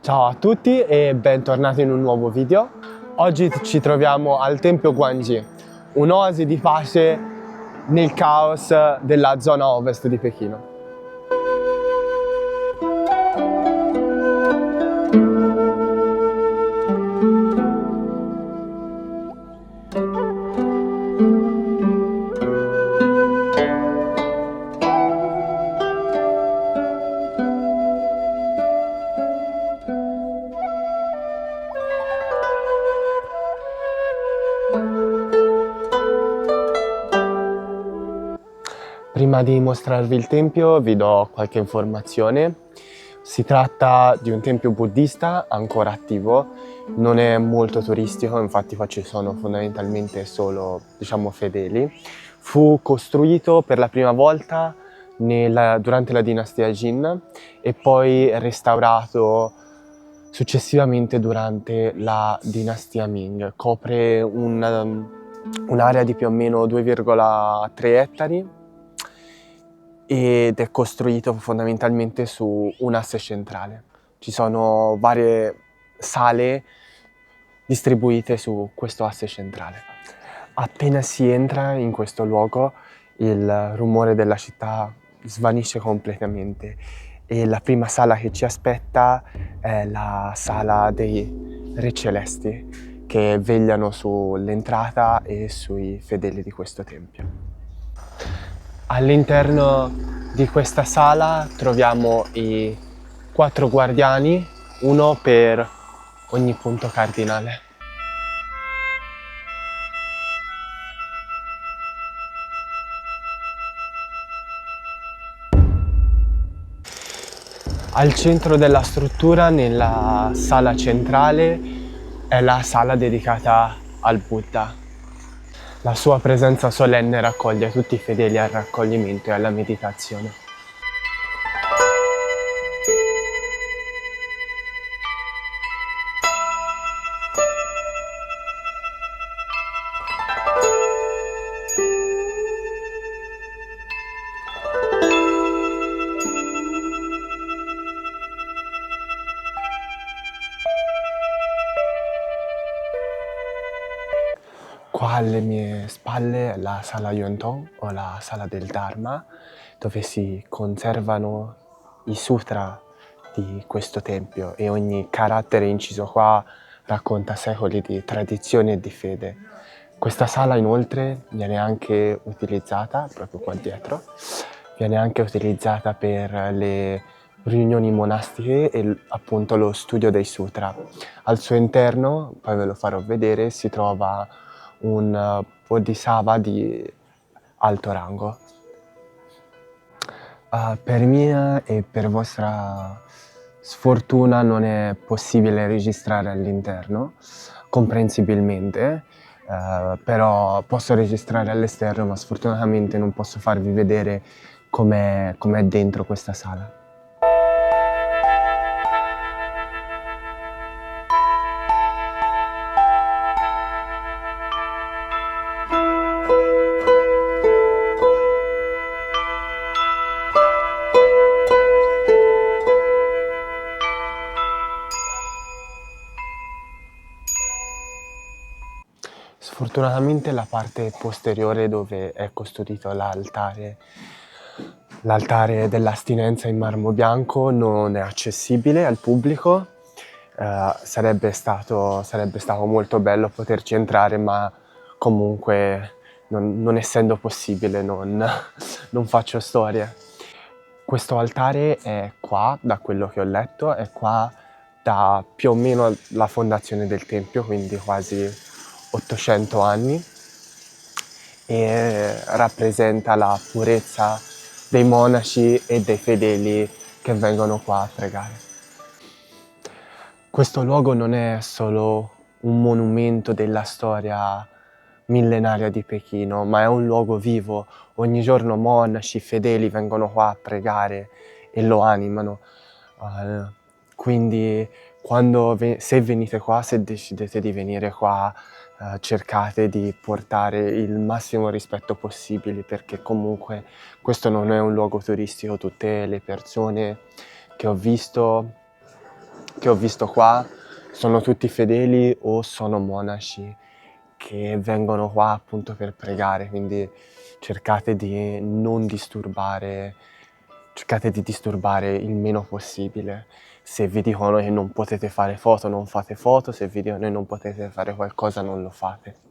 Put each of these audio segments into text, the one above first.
Ciao a tutti e bentornati in un nuovo video. Oggi ci troviamo al Tempio Guangji, un'oasi di pace nel caos della zona ovest di Pechino. Prima di mostrarvi il tempio vi do qualche informazione. Si tratta di un tempio buddista ancora attivo, non è molto turistico, infatti qua ci sono fondamentalmente solo, fedeli. Fu costruito per la prima volta durante la dinastia Jin e poi restaurato successivamente durante la dinastia Ming. Copre un'area di più o meno 2,3 ettari ed è costruito fondamentalmente su un asse centrale. Ci sono varie sale distribuite su questo asse centrale. Appena si entra in questo luogo il rumore della città svanisce completamente e la prima sala che ci aspetta è la sala dei Re Celesti che vegliano sull'entrata e sui fedeli di questo tempio. All'interno di questa sala troviamo i 4 guardiani, uno per ogni punto cardinale. Al centro della struttura, nella sala centrale, è la sala dedicata al Buddha. La sua presenza solenne raccoglie tutti i fedeli al raccoglimento e alla meditazione. Qua alle mie spalle è la sala Yuantong o la sala del Dharma, dove si conservano i sutra di questo tempio e ogni carattere inciso qua racconta secoli di tradizione e di fede. Questa sala inoltre viene anche utilizzata, proprio qua dietro, viene anche utilizzata per le riunioni monastiche e appunto lo studio dei sutra. Al suo interno, poi ve lo farò vedere, si trova un bodhisattva di alto rango. Per mia e per vostra sfortuna non è possibile registrare all'interno, comprensibilmente, però posso registrare all'esterno, ma sfortunatamente non posso farvi vedere com'è dentro questa sala. Sfortunatamente la parte posteriore dove è custodito l'altare dell'astinenza in marmo bianco non è accessibile al pubblico. Sarebbe stato molto bello poterci entrare, ma comunque non essendo possibile non faccio storie. Questo altare è qua, da quello che ho letto, è qua da più o meno la fondazione del tempio, quindi quasi 800 anni, e rappresenta la purezza dei monaci e dei fedeli che vengono qua a pregare. Questo luogo non è solo un monumento della storia millenaria di Pechino, ma è un luogo vivo. Ogni giorno monaci, fedeli vengono qua a pregare e lo animano. Quindi se venite qua, se decidete di venire qua, cercate di portare il massimo rispetto possibile, perché comunque questo non è un luogo turistico. Tutte le persone che ho visto che ho visto qua sono tutti fedeli o sono monaci che vengono qua appunto per pregare, quindi cercate di non disturbare, cercate di disturbare il meno possibile. Se vi dicono che non potete fare foto, non fate foto, se vi dicono che non potete fare qualcosa, non lo fate.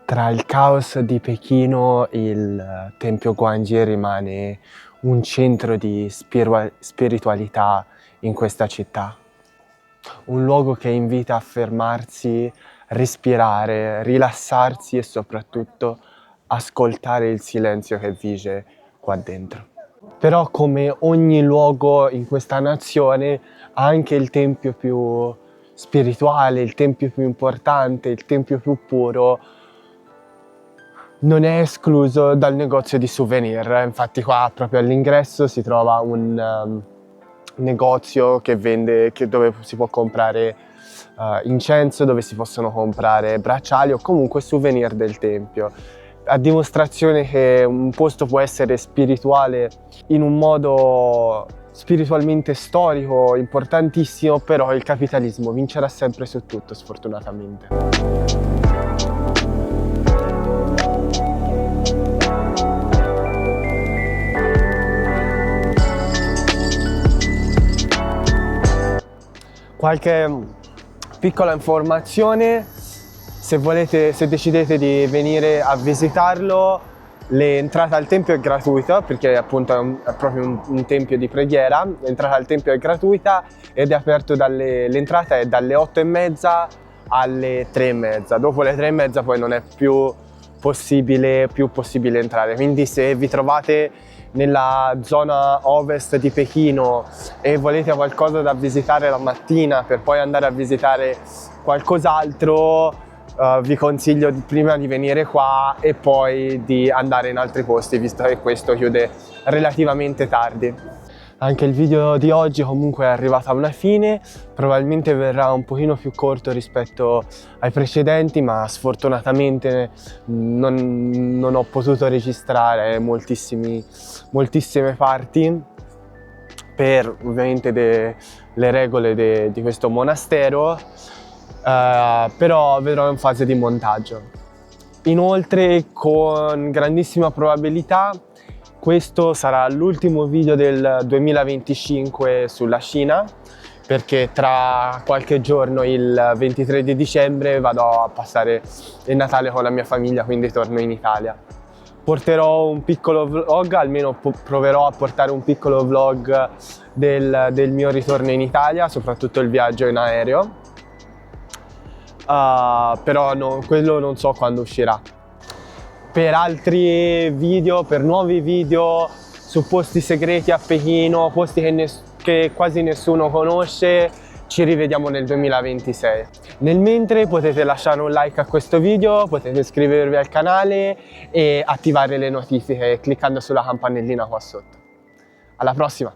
Tra il caos di Pechino, il Tempio Guanji rimane un centro di spiritualità in questa città. Un luogo che invita a fermarsi, respirare, rilassarsi e soprattutto ascoltare il silenzio che vige qua dentro. Però come ogni luogo in questa nazione ha anche il tempio più spirituale, il tempio più importante, il tempio più puro, non è escluso dal negozio di souvenir. Infatti qua proprio all'ingresso si trova un negozio che vende, dove si può comprare incenso, dove si possono comprare bracciali o comunque souvenir del tempio. A dimostrazione che un posto può essere spirituale in un modo spiritualmente storico, importantissimo, però il capitalismo vincerà sempre su tutto, sfortunatamente. Qualche piccola informazione: se decidete di venire a visitarlo, l'entrata al tempio è gratuita, perché appunto è proprio un tempio di preghiera. L'entrata al tempio è gratuita ed è aperto l'entrata è dalle 8:30 alle 3:30. Dopo le 3:30 poi non è più possibile entrare, quindi se vi trovate nella zona ovest di Pechino e volete qualcosa da visitare la mattina per poi andare a visitare qualcos'altro, vi consiglio prima di venire qua e poi di andare in altri posti, visto che questo chiude relativamente tardi. Anche il video di oggi comunque è arrivato a una fine, probabilmente verrà un pochino più corto rispetto ai precedenti, ma sfortunatamente non ho potuto registrare moltissime parti per ovviamente le regole di questo monastero, però vedrò in fase di montaggio. Inoltre, con grandissima probabilità, questo sarà l'ultimo video del 2025 sulla Cina, perché tra qualche giorno, il 23 di dicembre, vado a passare il Natale con la mia famiglia, quindi torno in Italia. Porterò un piccolo vlog, almeno proverò a portare un piccolo vlog del mio ritorno in Italia, soprattutto il viaggio in aereo, però quello non so quando uscirà. Per altri video, per nuovi video su posti segreti a Pechino, posti che quasi nessuno conosce, ci rivediamo nel 2026. Nel mentre potete lasciare un like a questo video, potete iscrivervi al canale e attivare le notifiche cliccando sulla campanellina qua sotto. Alla prossima!